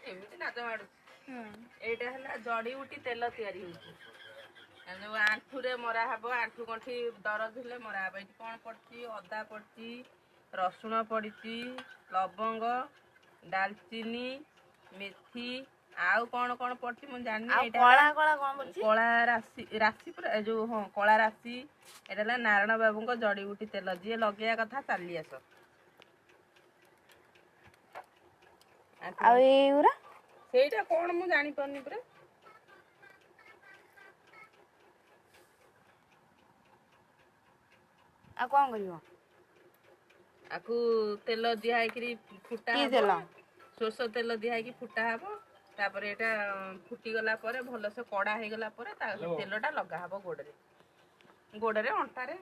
ଏମିତି ନାଜ ମାଡୁଛି। ଏଇଟା ହେଲା ଜଡି ବୁଟି ତେଲ ତିଆରି ହଉଛି। ଯୋଉ ଆଣ୍ଠୁରେ ମରା ହବ, ଆଣ୍ଠୁ ଗଣ୍ଠି ଦରଜ ହେଲେ ମରା ହବ। ଏଠି କଣ ପଡିଛି? ଅଦା ପଡିଛି, ରସୁଣ ପଡିଛି, ଲବଙ୍ଗ, ଡାଲଚିନି, ମେଥି, ଆଉ କଣ କଣ ପଡିଛି ମୁଁ ଜାଣିନି। ଏଇଟା କଳା ରାଶି ପୁରା ଯୋଉ ହଁ କଳା ରାଶି। ଏଇଟା ହେଲା ନାରାୟଣ ବାବୁଙ୍କ ଜଡି ବୁଟି ତେଲ। ଯିଏ ଲଗେଇବା କଥା ଚାଲି ଆସ। ଆଉ ଏଇଗୁରା ସେଇଟା କଣ ମୁଁ ଜାଣିପାରୁନି ପୁରା। ଆଉ କଣ କରିବ? ଆକୁ ତେଲ ଦିଆ ହେଇକିରି ଫୁଟା ହବ। ସୋରିଷ ତେଲ ଦିଆ ହେଇକି ଫୁଟା ହବ। ତାପରେ ଏଇଟା ଫୁଟିଗଲା ପରେ ଭଲସେ କଡା ହେଇଗଲା ପରେ ତା ତେଲଟା ଲଗା ହବ ଗୋଡରେ ଅଣ୍ଟାରେ।